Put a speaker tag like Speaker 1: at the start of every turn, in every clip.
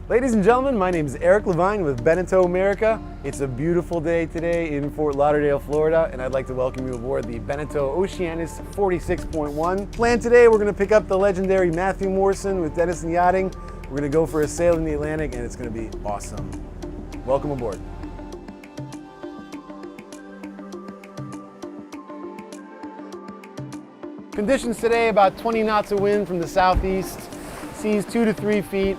Speaker 1: Ladies and gentlemen, my name is Eric Levine with BENETEAU America. It's a beautiful day today in Fort Lauderdale, Florida, and I'd like to welcome you aboard the BENETEAU Oceanis 46.1. Planned today, we're going to pick up the legendary Matthew Morrison with Denison Yachting. We're going to go for a sail in the Atlantic, and it's going to be awesome. Welcome aboard. Conditions today, about 20 knots of wind from the southeast, seas 2 to 3 feet.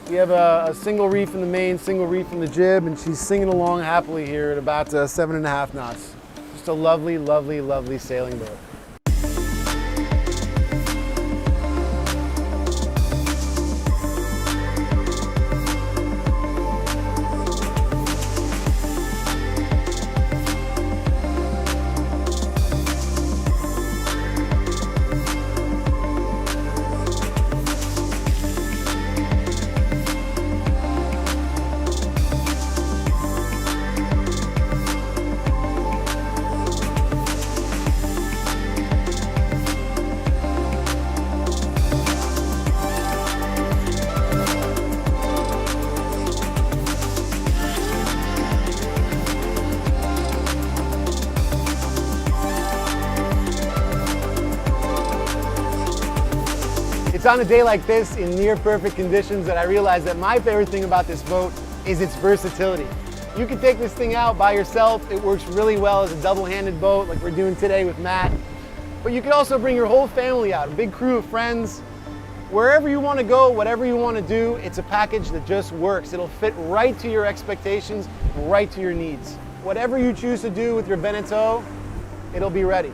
Speaker 1: We have a single reef in the main, single reef in the jib, and she's singing along happily here at about 7.5 knots. Just a lovely, lovely, lovely sailing boat. It's on a day like this in near perfect conditions that I realize that my favorite thing about this boat is its versatility. You can take this thing out by yourself. It works really well as a double-handed boat like we're doing today with Matt. But you can also bring your whole family out, a big crew of friends. Wherever you want to go, whatever you want to do, it's a package that just works. It'll fit right to your expectations, right to your needs. Whatever you choose to do with your BENETEAU, it'll be ready.